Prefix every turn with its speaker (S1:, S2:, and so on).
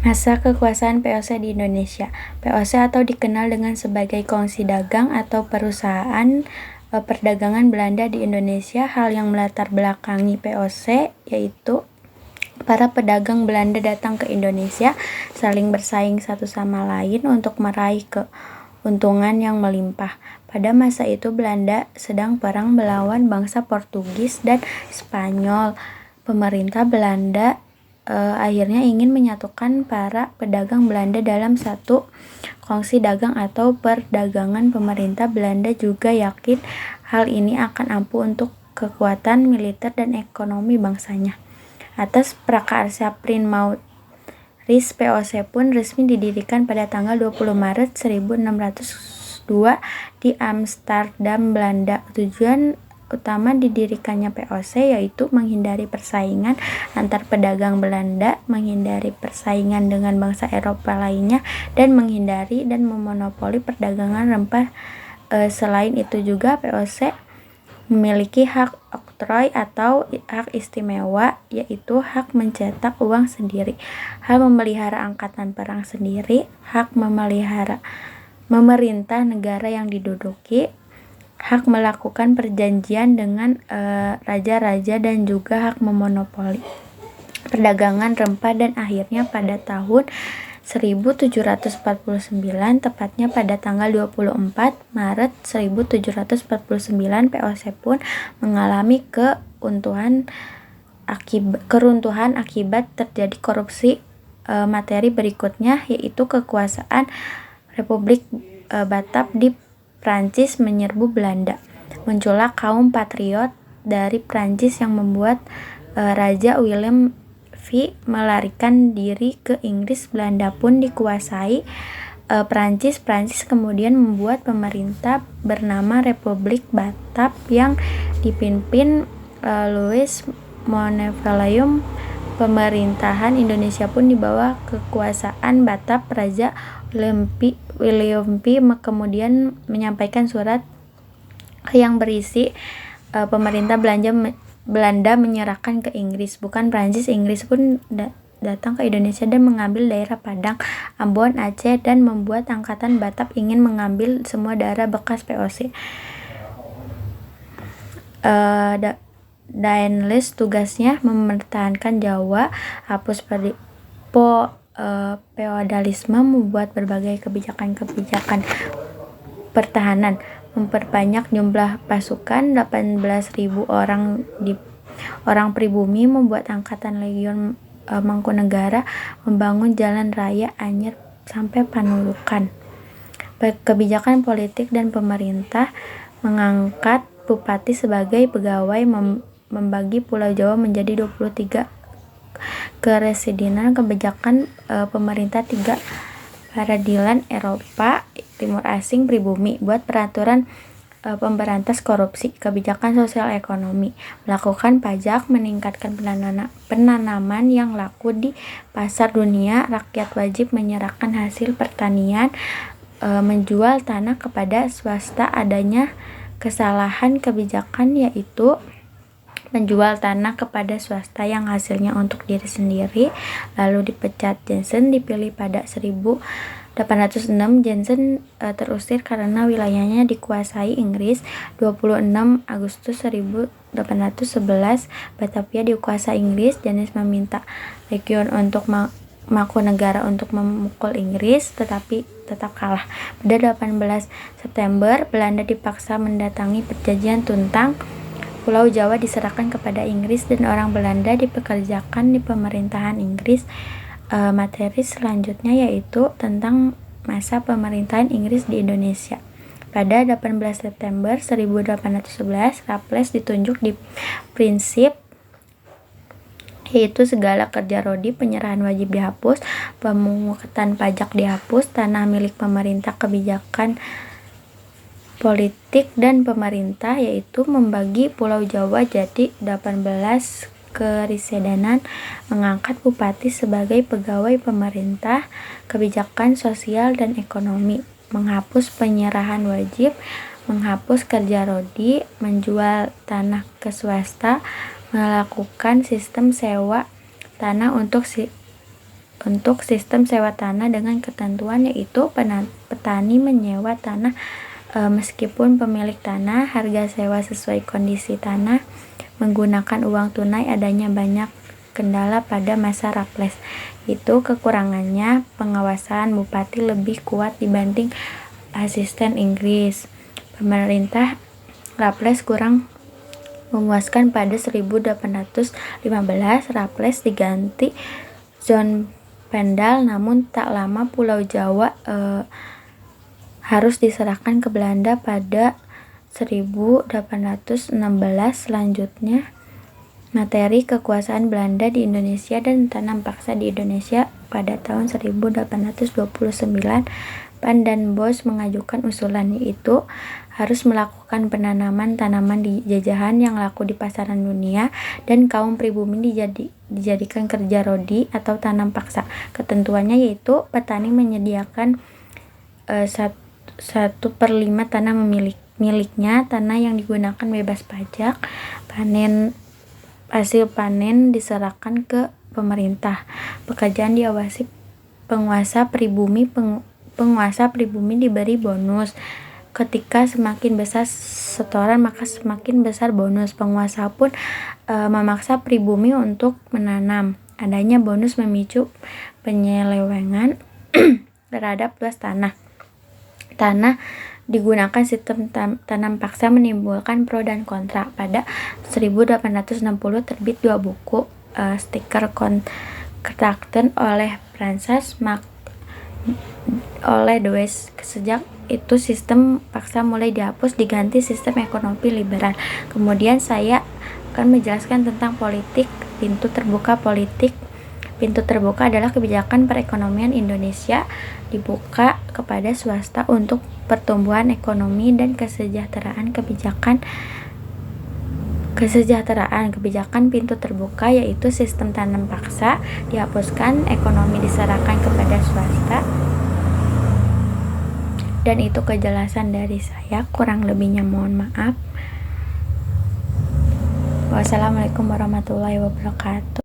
S1: Masa kekuasaan VOC di Indonesia. VOC atau dikenal dengan sebagai Kongsi Dagang atau perusahaan perdagangan Belanda di Indonesia. Hal yang melatar belakangi VOC yaitu para pedagang Belanda datang ke Indonesia, saling bersaing satu sama lain untuk meraih keuntungan yang melimpah. Pada masa itu Belanda sedang perang melawan bangsa Portugis dan Spanyol. Pemerintah Belanda akhirnya ingin menyatukan para pedagang Belanda dalam satu kongsi dagang atau perdagangan. Pemerintah Belanda juga yakin hal ini akan ampuh untuk kekuatan militer dan ekonomi bangsanya. Atas prakarsa Prins Maurits, VOC pun resmi didirikan pada tanggal 20 Maret 1602 di Amsterdam, Belanda. Tujuan utama didirikannya VOC yaitu menghindari persaingan antar pedagang Belanda, menghindari persaingan dengan bangsa Eropa lainnya, dan menghindari dan memonopoli perdagangan rempah. Selain itu juga VOC memiliki hak oktroy atau hak istimewa, yaitu hak mencetak uang sendiri, hak memelihara angkatan perang sendiri, hak memerintah negara yang diduduki, hak melakukan perjanjian dengan raja-raja, dan juga hak memonopoli perdagangan rempah. Dan akhirnya pada tahun 1749, tepatnya pada tanggal 24 Maret 1749, VOC pun mengalami keruntuhan akibat terjadi korupsi materi berikutnya, yaitu kekuasaan Republik Batak di Prancis menyerbu Belanda. Muncullah kaum patriot dari Prancis yang membuat Raja Willem V melarikan diri ke Inggris. Belanda pun dikuasai Prancis. Prancis kemudian membuat pemerintah bernama Republik Batak yang dipimpin Louis Montefiore. Pemerintahan Indonesia pun di bawah kekuasaan Batak. Raja Willem V kemudian menyampaikan surat yang berisi pemerintah Belanda menyerahkan ke Inggris, bukan Prancis. Inggris pun datang ke Indonesia dan mengambil daerah Padang, Ambon, Aceh, dan membuat angkatan Batak ingin mengambil semua daerah bekas VOC. Daenles tugasnya mempertahankan Jawa, hapus feodalisme, membuat berbagai kebijakan pertahanan, memperbanyak jumlah pasukan 18.000 orang pribumi, membuat angkatan Legion Mangkunegara, membangun jalan raya Anyer sampai Panurukan. Kebijakan politik dan pemerintah mengangkat bupati sebagai pegawai, membagi Pulau Jawa menjadi 23 keresidenan. Kebijakan pemerintah 3 peradilan Eropa Timur asing pribumi, buat peraturan pemberantas korupsi. Kebijakan sosial ekonomi, melakukan pajak, meningkatkan penanaman yang laku di pasar dunia, rakyat wajib menyerahkan hasil pertanian, menjual tanah kepada swasta. Adanya kesalahan kebijakan yaitu menjual tanah kepada swasta yang hasilnya untuk diri sendiri. Lalu dipecat Jensen, dipilih pada 1806. Jensen terusir karena wilayahnya dikuasai Inggris. 26 Agustus 1811, Batavia dikuasai Inggris. James meminta Legion untuk Mangkunegara untuk memukul Inggris, tetapi tetap kalah. Pada 18 September, Belanda dipaksa mendatangi perjanjian Tuntang. Pulau Jawa diserahkan kepada Inggris dan orang Belanda dipekerjakan di pemerintahan Inggris. Materi selanjutnya yaitu tentang masa pemerintahan Inggris di Indonesia. Pada 18 September 1811, Raffles ditunjuk di prinsip, yaitu segala kerja rodi, penyerahan wajib dihapus, pemungutan pajak dihapus, tanah milik pemerintah, kebijakan politik dan pemerintah, yaitu membagi Pulau Jawa jadi 18 keresidenan, mengangkat bupati sebagai pegawai pemerintah, kebijakan sosial dan ekonomi, menghapus penyerahan wajib, menghapus kerja rodi, menjual tanah ke swasta, melakukan sistem sewa tanah untuk Untuk sistem sewa tanah dengan ketentuan yaitu petani menyewa tanah meskipun pemilik tanah, harga sewa sesuai kondisi tanah, menggunakan uang tunai, adanya banyak kendala pada masa Raffles. Itu kekurangannya pengawasan bupati lebih kuat dibanding asisten Inggris. Pemerintah Raffles kurang memuaskan. Pada 1815 Raffles diganti John Pendal, namun tak lama Pulau Jawa harus diserahkan ke Belanda pada 1816. Selanjutnya, materi kekuasaan Belanda di Indonesia dan tanam paksa di Indonesia. Pada tahun 1829, Pan dan Bos mengajukan usulan, yaitu harus melakukan penanaman tanaman di jajahan yang laku di pasaran dunia, dan kaum pribumi dijadikan kerja rodi atau tanam paksa. Ketentuannya yaitu petani menyediakan 1/5 tanah miliknya, tanah yang digunakan bebas pajak, hasil panen diserahkan ke pemerintah. Pekerjaan diawasi penguasa pribumi. Penguasa pribumi diberi bonus. Ketika semakin besar setoran, maka semakin besar bonus. Penguasa pun memaksa pribumi untuk menanam. Adanya bonus memicu penyelewengan terhadap luas tanah. Tanah digunakan sistem tanam paksa menimbulkan pro dan kontra. Pada 1860 terbit 2 buku stiker Kontrakten oleh Francis oleh Dewes. Sejak itu sistem paksa mulai dihapus, diganti sistem ekonomi liberal. Kemudian saya akan menjelaskan tentang politik pintu terbuka. Politik pintu terbuka adalah kebijakan perekonomian Indonesia dibuka kepada swasta untuk pertumbuhan ekonomi dan kesejahteraan. Kebijakan pintu terbuka yaitu sistem tanam paksa dihapuskan, ekonomi diserahkan kepada swasta. Dan itu kejelasan dari saya, kurang lebihnya mohon maaf. Wassalamualaikum warahmatullahi wabarakatuh.